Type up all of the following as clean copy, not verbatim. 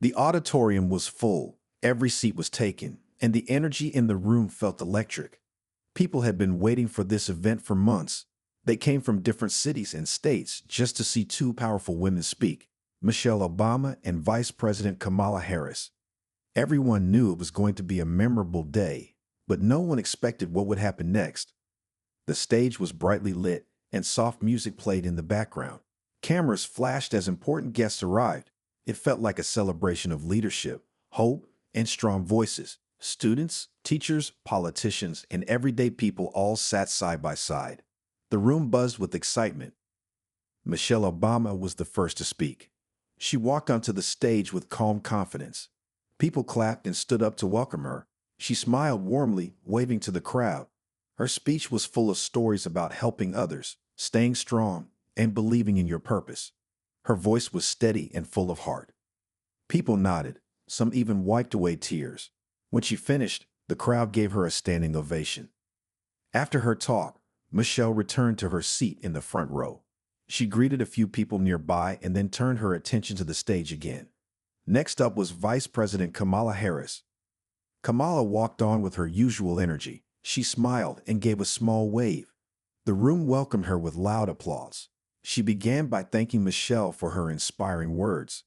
The auditorium was full, every seat was taken, and the energy in the room felt electric. People had been waiting for this event for months. They came from different cities and states just to see two powerful women speak, Michelle Obama and Vice President Kamala Harris. Everyone knew it was going to be a memorable day, but no one expected what would happen next. The stage was brightly lit, and soft music played in the background. Cameras flashed as important guests arrived. It felt like a celebration of leadership, hope, and strong voices. Students, teachers, politicians, and everyday people all sat side by side. The room buzzed with excitement. Michelle Obama was the first to speak. She walked onto the stage with calm confidence. People clapped and stood up to welcome her. She smiled warmly, waving to the crowd. Her speech was full of stories about helping others, staying strong, and believing in your purpose. Her voice was steady and full of heart. People nodded. Some even wiped away tears. When she finished, the crowd gave her a standing ovation. After her talk, Michelle returned to her seat in the front row. She greeted a few people nearby and then turned her attention to the stage again. Next up was Vice President Kamala Harris. Kamala walked on with her usual energy. She smiled and gave a small wave. The room welcomed her with loud applause. She began by thanking Michelle for her inspiring words.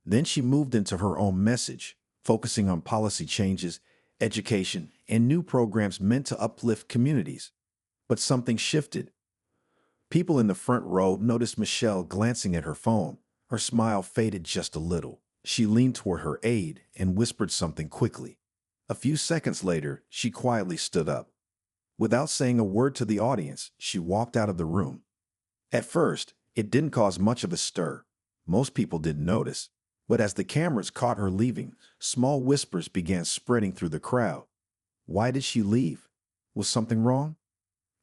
Then she moved into her own message, focusing on policy changes, education, and new programs meant to uplift communities. But something shifted. People in the front row noticed Michelle glancing at her phone. Her smile faded just a little. She leaned toward her aide and whispered something quickly. A few seconds later, she quietly stood up. Without saying a word to the audience, she walked out of the room. At first, it didn't cause much of a stir. Most people didn't notice. But as the cameras caught her leaving, small whispers began spreading through the crowd. Why did she leave? Was something wrong?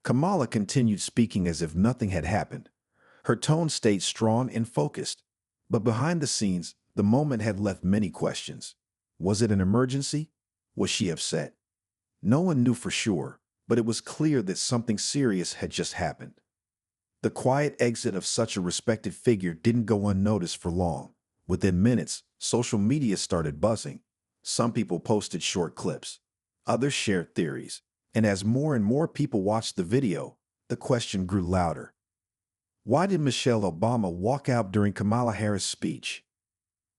Kamala continued speaking as if nothing had happened. Her tone stayed strong and focused. But behind the scenes, the moment had left many questions. Was it an emergency? Was she upset? No one knew for sure, but it was clear that something serious had just happened. The quiet exit of such a respected figure didn't go unnoticed for long. Within minutes, social media started buzzing. Some people posted short clips. Others shared theories. And as more and more people watched the video, the question grew louder. Why did Michelle Obama walk out during Kamala Harris' speech?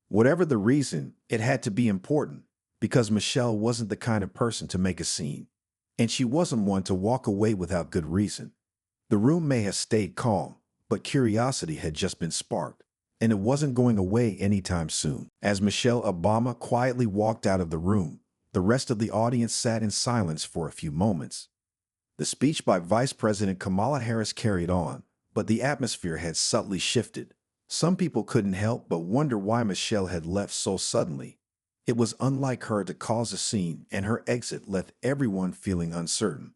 Whatever the reason, it had to be important, because Michelle wasn't the kind of person to make a scene. And she wasn't one to walk away without good reason. The room may have stayed calm, but curiosity had just been sparked. And it wasn't going away anytime soon. As Michelle Obama quietly walked out of the room, the rest of the audience sat in silence for a few moments. The speech by Vice President Kamala Harris carried on, but the atmosphere had subtly shifted. Some people couldn't help but wonder why Michelle had left so suddenly. It was unlike her to cause a scene, and her exit left everyone feeling uncertain.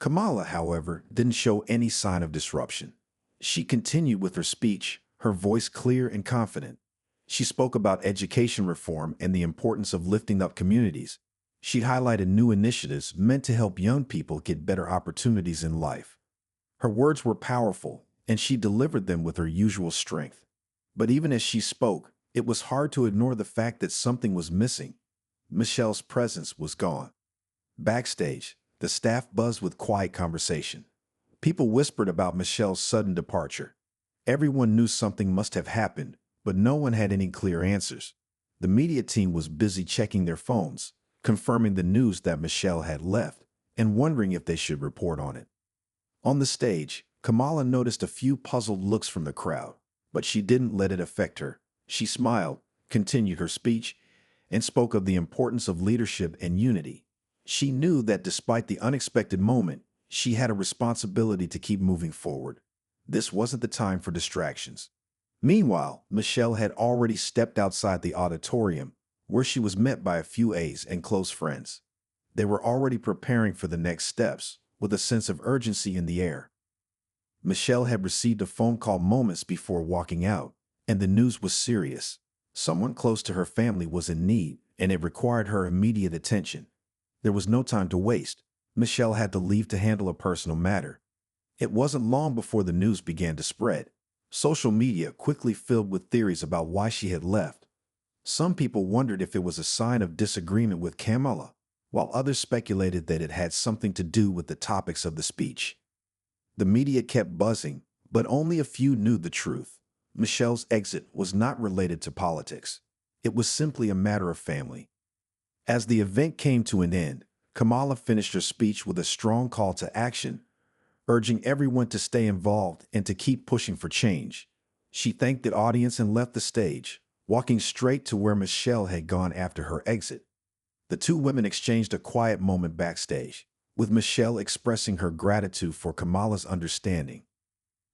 Kamala, however, didn't show any sign of disruption. She continued with her speech, her voice clear and confident. She spoke about education reform and the importance of lifting up communities. She highlighted new initiatives meant to help young people get better opportunities in life. Her words were powerful, and she delivered them with her usual strength. But even as she spoke, it was hard to ignore the fact that something was missing. Michelle's presence was gone. Backstage, the staff buzzed with quiet conversation. People whispered about Michelle's sudden departure. Everyone knew something must have happened, but no one had any clear answers. The media team was busy checking their phones, confirming the news that Michelle had left, and wondering if they should report on it. On the stage, Kamala noticed a few puzzled looks from the crowd, but she didn't let it affect her. She smiled, continued her speech, and spoke of the importance of leadership and unity. She knew that despite the unexpected moment, she had a responsibility to keep moving forward. This wasn't the time for distractions. Meanwhile, Michelle had already stepped outside the auditorium, where she was met by a few aides and close friends. They were already preparing for the next steps, with a sense of urgency in the air. Michelle had received a phone call moments before walking out, and the news was serious. Someone close to her family was in need, and it required her immediate attention. There was no time to waste. Michelle had to leave to handle a personal matter. It wasn't long before the news began to spread. Social media quickly filled with theories about why she had left. Some people wondered if it was a sign of disagreement with Kamala, while others speculated that it had something to do with the topics of the speech. The media kept buzzing, but only a few knew the truth. Michelle's exit was not related to politics. It was simply a matter of family. As the event came to an end, Kamala finished her speech with a strong call to action, urging everyone to stay involved and to keep pushing for change. She thanked the audience and left the stage, walking straight to where Michelle had gone after her exit. The two women exchanged a quiet moment backstage, with Michelle expressing her gratitude for Kamala's understanding.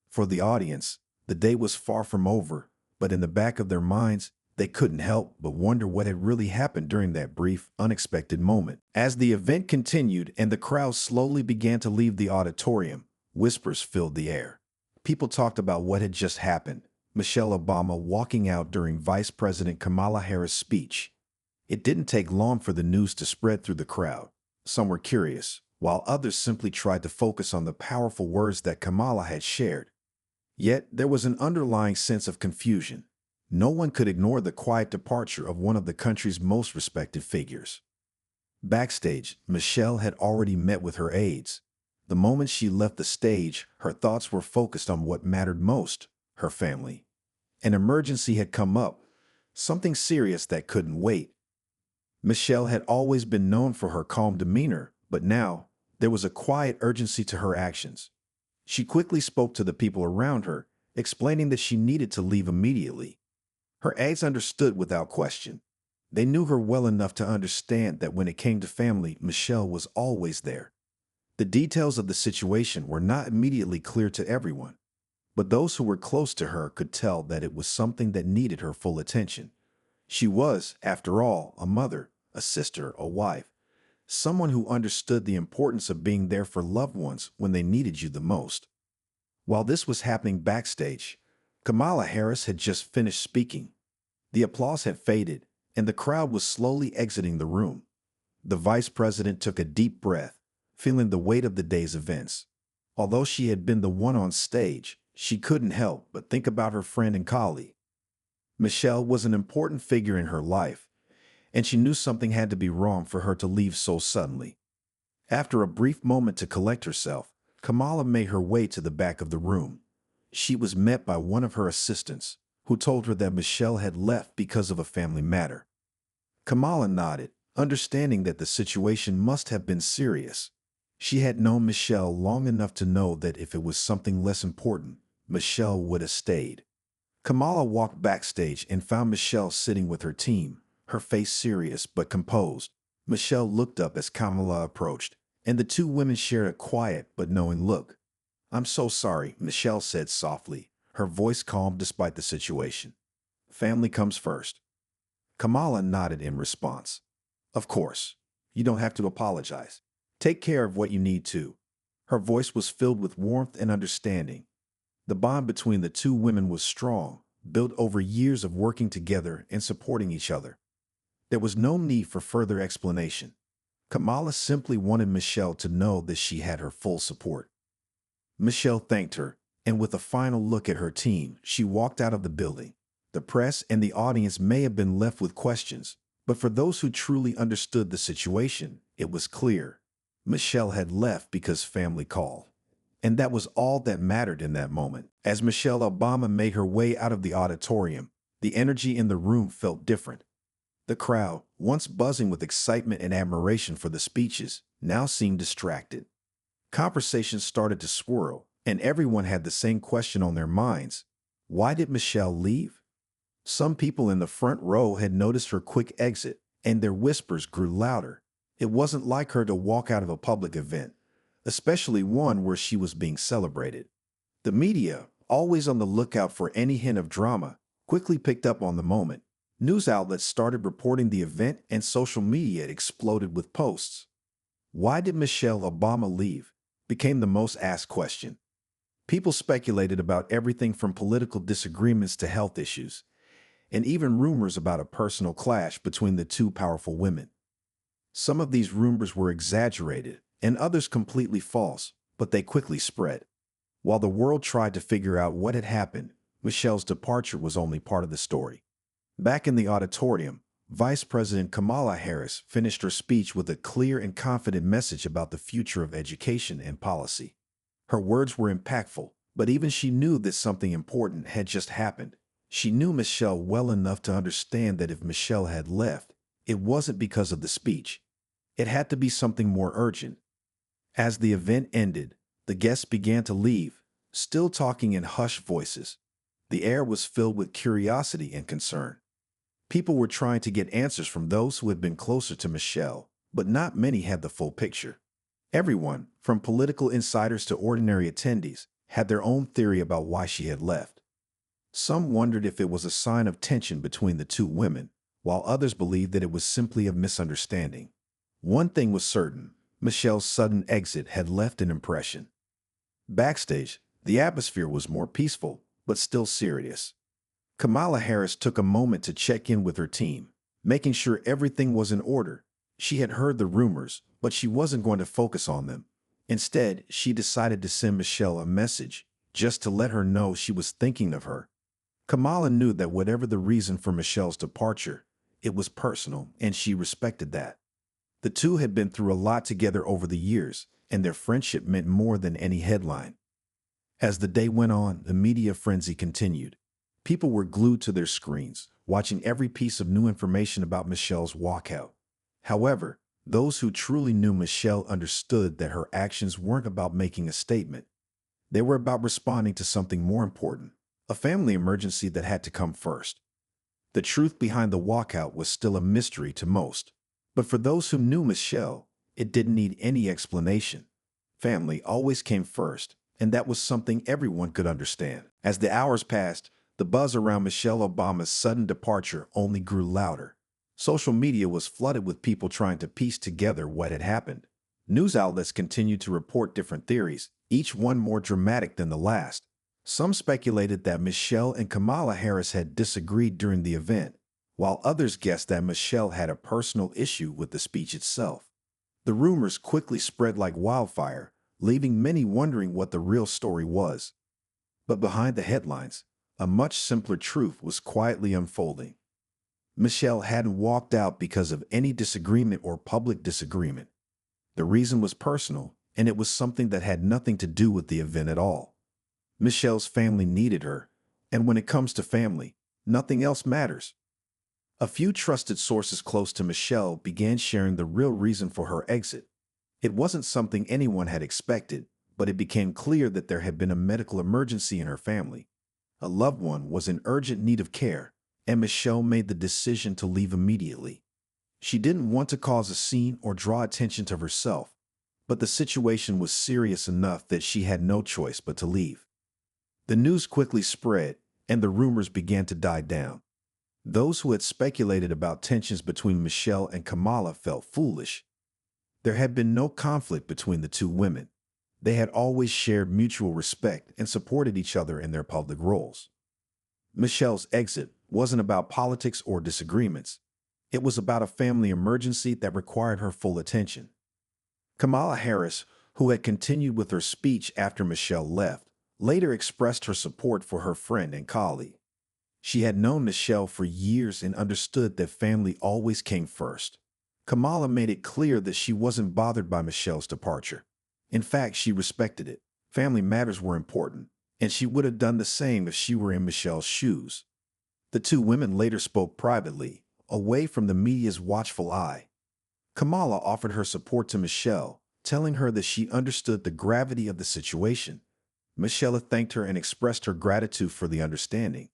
For the audience, the day was far from over, but in the back of their minds, they couldn't help but wonder what had really happened during that brief, unexpected moment. As the event continued and the crowd slowly began to leave the auditorium, whispers filled the air. People talked about what had just happened: Michelle Obama walking out during Vice President Kamala Harris' speech. It didn't take long for the news to spread through the crowd. Some were curious, while others simply tried to focus on the powerful words that Kamala had shared. Yet there was an underlying sense of confusion. No one could ignore the quiet departure of one of the country's most respected figures. Backstage, Michelle had already met with her aides. The moment she left the stage, her thoughts were focused on what mattered most: her family. An emergency had come up, something serious that couldn't wait. Michelle had always been known for her calm demeanor, but now there was a quiet urgency to her actions. She quickly spoke to the people around her, explaining that she needed to leave immediately. Her aides understood without question. They knew her well enough to understand that when it came to family, Michelle was always there. The details of the situation were not immediately clear to everyone, but those who were close to her could tell that it was something that needed her full attention. She was, after all, a mother, a sister, a wife, someone who understood the importance of being there for loved ones when they needed you the most. While this was happening backstage, Kamala Harris had just finished speaking. The applause had faded, and the crowd was slowly exiting the room. The vice president took a deep breath, feeling the weight of the day's events. Although she had been the one on stage, she couldn't help but think about her friend and colleague. Michelle was an important figure in her life, and she knew something had to be wrong for her to leave so suddenly. After a brief moment to collect herself, Kamala made her way to the back of the room. She was met by one of her assistants, who told her that Michelle had left because of a family matter. Kamala nodded, understanding that the situation must have been serious. She had known Michelle long enough to know that if it was something less important, Michelle would have stayed. Kamala walked backstage and found Michelle sitting with her team, her face serious but composed. Michelle looked up as Kamala approached, and the two women shared a quiet but knowing look. "I'm so sorry," Michelle said softly, her voice calm despite the situation. "Family comes first." Kamala nodded in response. "Of course. You don't have to apologize. Take care of what you need to." Her voice was filled with warmth and understanding. The bond between the two women was strong, built over years of working together and supporting each other. There was no need for further explanation. Kamala simply wanted Michelle to know that she had her full support. Michelle thanked her, and with a final look at her team, she walked out of the building. The press and the audience may have been left with questions, but for those who truly understood the situation, it was clear: Michelle had left because family called. And that was all that mattered in that moment. As Michelle Obama made her way out of the auditorium, the energy in the room felt different. The crowd, once buzzing with excitement and admiration for the speeches, now seemed distracted. Conversations started to swirl, and everyone had the same question on their minds: why did Michelle leave? Some people in the front row had noticed her quick exit, and their whispers grew louder. It wasn't like her to walk out of a public event, especially one where she was being celebrated. The media, always on the lookout for any hint of drama, quickly picked up on the moment. News outlets started reporting the event, and social media exploded with posts. "Why did Michelle Obama leave?" became the most asked question. People speculated about everything from political disagreements to health issues, and even rumors about a personal clash between the two powerful women. Some of these rumors were exaggerated, and others completely false, but they quickly spread. While the world tried to figure out what had happened, Michelle's departure was only part of the story. Back in the auditorium, Vice President Kamala Harris finished her speech with a clear and confident message about the future of education and policy. Her words were impactful, but even she knew that something important had just happened. She knew Michelle well enough to understand that if Michelle had left, it wasn't because of the speech. It had to be something more urgent. As the event ended, the guests began to leave, still talking in hushed voices. The air was filled with curiosity and concern. People were trying to get answers from those who had been closer to Michelle, but not many had the full picture. Everyone, from political insiders to ordinary attendees, had their own theory about why she had left. Some wondered if it was a sign of tension between the two women, while others believed that it was simply a misunderstanding. One thing was certain: Michelle's sudden exit had left an impression. Backstage, the atmosphere was more peaceful, but still serious. Kamala Harris took a moment to check in with her team, making sure everything was in order. She had heard the rumors, but she wasn't going to focus on them. Instead, she decided to send Michelle a message, just to let her know she was thinking of her. Kamala knew that whatever the reason for Michelle's departure, it was personal, and she respected that. The two had been through a lot together over the years, and their friendship meant more than any headline. As the day went on, the media frenzy continued. People were glued to their screens, watching every piece of new information about Michelle's walkout. However, those who truly knew Michelle understood that her actions weren't about making a statement. They were about responding to something more important, a family emergency that had to come first. The truth behind the walkout was still a mystery to most. But for those who knew Michelle, it didn't need any explanation. Family always came first, and that was something everyone could understand. As the hours passed, the buzz around Michelle Obama's sudden departure only grew louder. Social media was flooded with people trying to piece together what had happened. News outlets continued to report different theories, each one more dramatic than the last. Some speculated that Michelle and Kamala Harris had disagreed during the event, while others guessed that Michelle had a personal issue with the speech itself. The rumors quickly spread like wildfire, leaving many wondering what the real story was. But behind the headlines, a much simpler truth was quietly unfolding. Michelle hadn't walked out because of any disagreement or public disagreement. The reason was personal, and it was something that had nothing to do with the event at all. Michelle's family needed her, and when it comes to family, nothing else matters. A few trusted sources close to Michelle began sharing the real reason for her exit. It wasn't something anyone had expected, but it became clear that there had been a medical emergency in her family. A loved one was in urgent need of care, and Michelle made the decision to leave immediately. She didn't want to cause a scene or draw attention to herself, but the situation was serious enough that she had no choice but to leave. The news quickly spread, and the rumors began to die down. Those who had speculated about tensions between Michelle and Kamala felt foolish. There had been no conflict between the two women. They had always shared mutual respect and supported each other in their public roles. Michelle's exit wasn't about politics or disagreements. It was about a family emergency that required her full attention. Kamala Harris, who had continued with her speech after Michelle left, later expressed her support for her friend and colleague. She had known Michelle for years and understood that family always came first. Kamala made it clear that she wasn't bothered by Michelle's departure. In fact, she respected it. Family matters were important, and she would have done the same if she were in Michelle's shoes. The two women later spoke privately, away from the media's watchful eye. Kamala offered her support to Michelle, telling her that she understood the gravity of the situation. Michelle thanked her and expressed her gratitude for the understanding.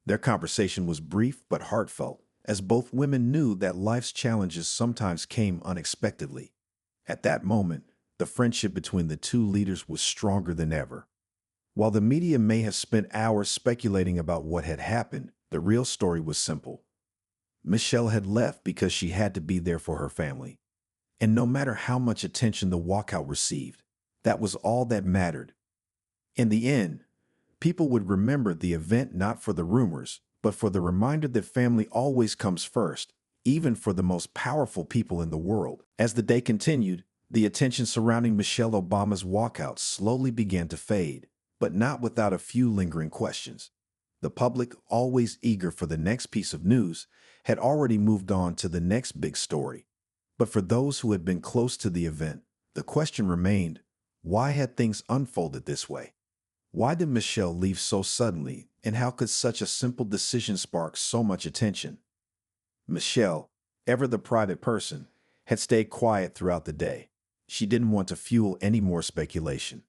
Their conversation was brief but heartfelt, as both women knew that life's challenges sometimes came unexpectedly. At that moment, the friendship between the two leaders was stronger than ever. While the media may have spent hours speculating about what had happened, the real story was simple. Michelle had left because she had to be there for her family. And no matter how much attention the walkout received, that was all that mattered. In the end, people would remember the event not for the rumors, but for the reminder that family always comes first, even for the most powerful people in the world. As the day continued, the attention surrounding Michelle Obama's walkout slowly began to fade, but not without a few lingering questions. The public, always eager for the next piece of news, had already moved on to the next big story. But for those who had been close to the event, the question remained, why had things unfolded this way? Why did Michelle leave so suddenly, and how could such a simple decision spark so much attention? Michelle, ever the private person, had stayed quiet throughout the day. She didn't want to fuel any more speculation.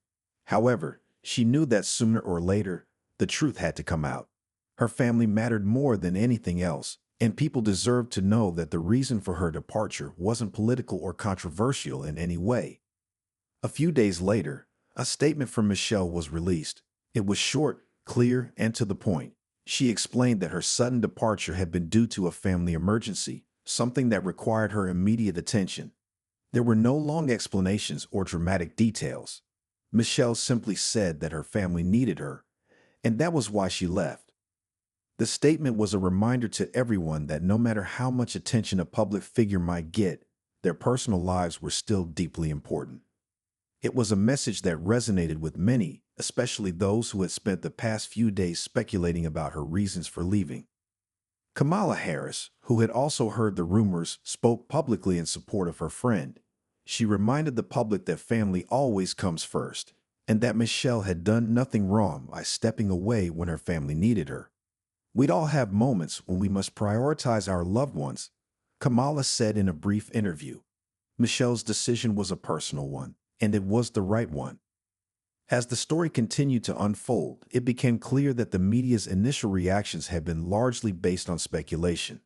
However, she knew that sooner or later, the truth had to come out. Her family mattered more than anything else, and people deserved to know that the reason for her departure wasn't political or controversial in any way. A few days later, a statement from Michelle was released. It was short, clear, and to the point. She explained that her sudden departure had been due to a family emergency, something that required her immediate attention. There were no long explanations or dramatic details. Michelle simply said that her family needed her, and that was why she left. The statement was a reminder to everyone that no matter how much attention a public figure might get, their personal lives were still deeply important. It was a message that resonated with many, especially those who had spent the past few days speculating about her reasons for leaving. Kamala Harris, who had also heard the rumors, spoke publicly in support of her friend. She reminded the public that family always comes first, and that Michelle had done nothing wrong by stepping away when her family needed her. "We'd all have moments when we must prioritize our loved ones," Kamala said in a brief interview. Michelle's decision was a personal one, and it was the right one. As the story continued to unfold, it became clear that the media's initial reactions had been largely based on speculation.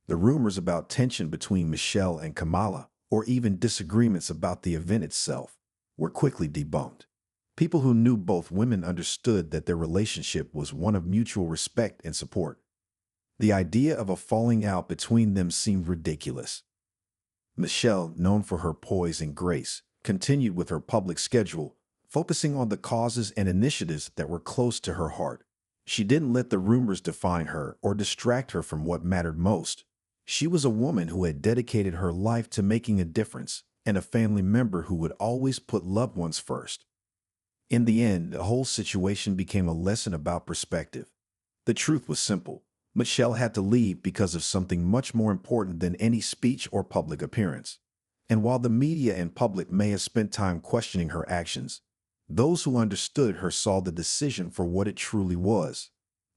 The rumors about tension between Michelle and Kamala, or even disagreements about the event itself, were quickly debunked. People who knew both women understood that their relationship was one of mutual respect and support. The idea of a falling out between them seemed ridiculous. Michelle, known for her poise and grace, continued with her public schedule, focusing on the causes and initiatives that were close to her heart. She didn't let the rumors define her or distract her from what mattered most. She was a woman who had dedicated her life to making a difference, and a family member who would always put loved ones first. In the end, the whole situation became a lesson about perspective. The truth was simple. Michelle had to leave because of something much more important than any speech or public appearance. And while the media and public may have spent time questioning her actions, those who understood her saw the decision for what it truly was: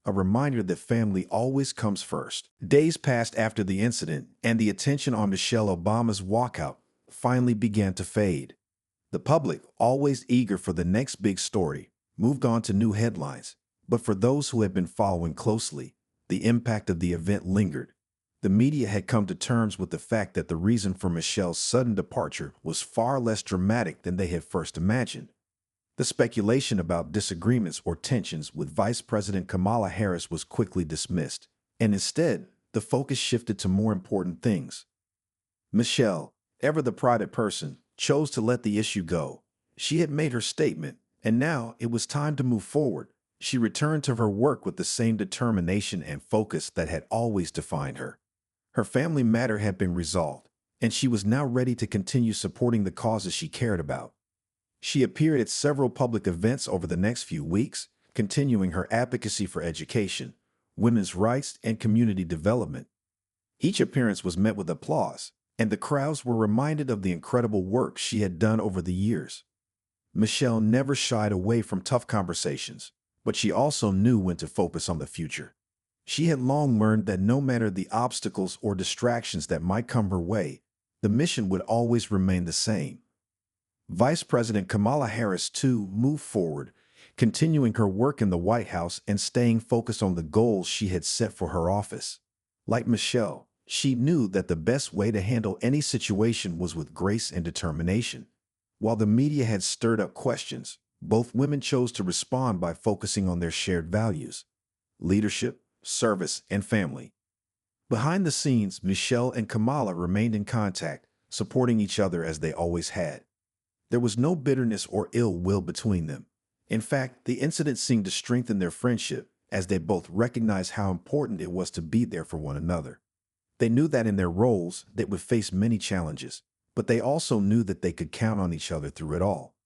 a reminder that family always comes first. Days passed after the incident, and the attention on Michelle Obama's walkout finally began to fade. The public, always eager for the next big story, moved on to new headlines. But for those who had been following closely, the impact of the event lingered. The media had come to terms with the fact that the reason for Michelle's sudden departure was far less dramatic than they had first imagined. The speculation about disagreements or tensions with Vice President Kamala Harris was quickly dismissed, and instead, the focus shifted to more important things. Michelle, ever the private person, chose to let the issue go. She had made her statement, and now it was time to move forward. She returned to her work with the same determination and focus that had always defined her. Her family matter had been resolved, and she was now ready to continue supporting the causes she cared about. She appeared at several public events over the next few weeks, continuing her advocacy for education, women's rights, and community development. Each appearance was met with applause, and the crowds were reminded of the incredible work she had done over the years. Michelle never shied away from tough conversations, but she also knew when to focus on the future. She had long learned that no matter the obstacles or distractions that might come her way, the mission would always remain the same. Vice President Kamala Harris, too, moved forward, continuing her work in the White House and staying focused on the goals she had set for her office. Like Michelle, she knew that the best way to handle any situation was with grace and determination. While the media had stirred up questions, both women chose to respond by focusing on their shared values: leadership, service, and family. Behind the scenes, Michelle and Kamala remained in contact, supporting each other as they always had. There was no bitterness or ill will between them. In fact, the incident seemed to strengthen their friendship, as they both recognized how important it was to be there for one another. They knew that in their roles, they would face many challenges, but they also knew that they could count on each other through it all.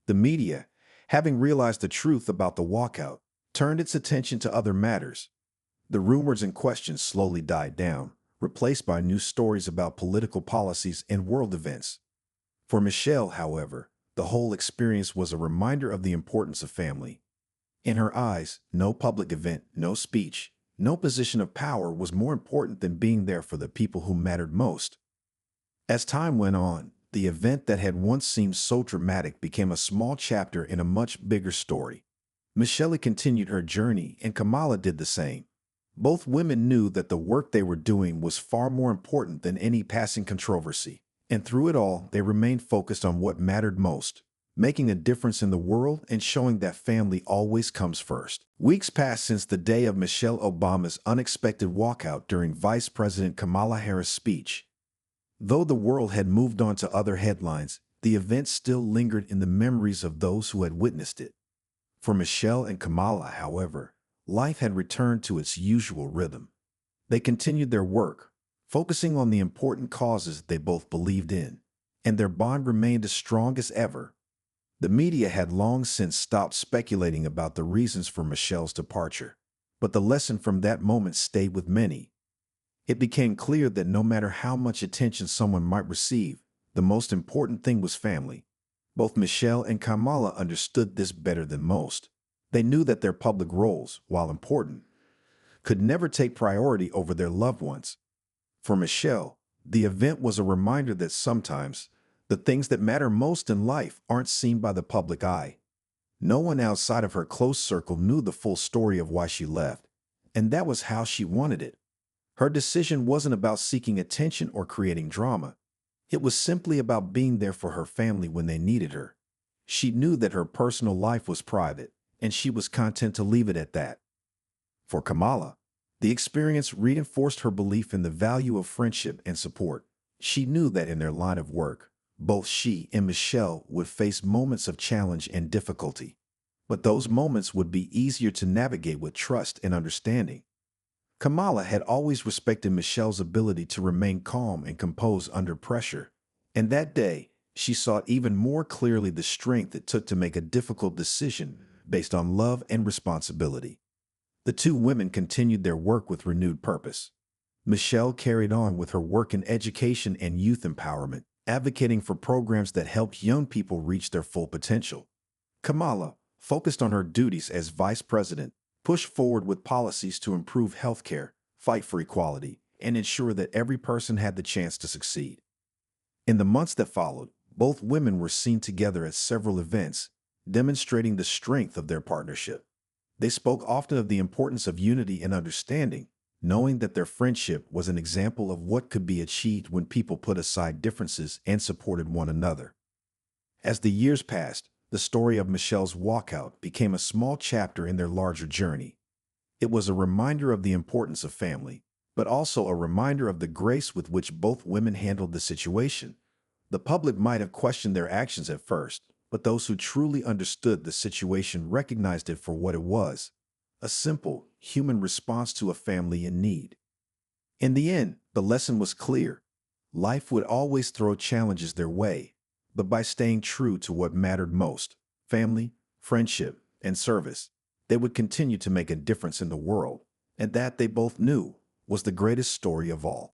The media, having realized the truth about the walkout, turned its attention to other matters. The rumors and questions slowly died down, replaced by new stories about political policies and world events. For Michelle, however, the whole experience was a reminder of the importance of family. In her eyes, no public event, no speech, no position of power was more important than being there for the people who mattered most. As time went on, the event that had once seemed so dramatic became a small chapter in a much bigger story. Michelle continued her journey, and Kamala did the same. Both women knew that the work they were doing was far more important than any passing controversy, and through it all, they remained focused on what mattered most, making a difference in the world and showing that family always comes first. Weeks passed since the day of Michelle Obama's unexpected walkout during Vice President Kamala Harris' speech. Though the world had moved on to other headlines, the event still lingered in the memories of those who had witnessed it. For Michelle and Kamala, however, life had returned to its usual rhythm. They continued their work, focusing on the important causes they both believed in, and their bond remained as strong as ever. The media had long since stopped speculating about the reasons for Michelle's departure, but the lesson from that moment stayed with many. It became clear that no matter how much attention someone might receive, the most important thing was family. Both Michelle and Kamala understood this better than most. They knew that their public roles, while important, could never take priority over their loved ones. For Michelle, the event was a reminder that sometimes the things that matter most in life aren't seen by the public eye. No one outside of her close circle knew the full story of why she left, and that was how she wanted it. Her decision wasn't about seeking attention or creating drama. It was simply about being there for her family when they needed her. She knew that her personal life was private, and she was content to leave it at that. For Kamala, the experience reinforced her belief in the value of friendship and support. She knew that in their line of work, both she and Michelle would face moments of challenge and difficulty, but those moments would be easier to navigate with trust and understanding. Kamala had always respected Michelle's ability to remain calm and composed under pressure, and that day, she saw even more clearly the strength it took to make a difficult decision based on love and responsibility. The two women continued their work with renewed purpose. Michelle carried on with her work in education and youth empowerment, advocating for programs that helped young people reach their full potential. Kamala, focused on her duties as vice president, pushed forward with policies to improve healthcare, fight for equality, and ensure that every person had the chance to succeed. In the months that followed, both women were seen together at several events, demonstrating the strength of their partnership. They spoke often of the importance of unity and understanding, knowing that their friendship was an example of what could be achieved when people put aside differences and supported one another. As the years passed, the story of Michelle's walkout became a small chapter in their larger journey. It was a reminder of the importance of family, but also a reminder of the grace with which both women handled the situation. The public might have questioned their actions at first, but those who truly understood the situation recognized it for what it was: a simple, human response to a family in need. In the end, the lesson was clear. Life would always throw challenges their way, but by staying true to what mattered most, family, friendship, and service, they would continue to make a difference in the world, and that they both knew was the greatest story of all.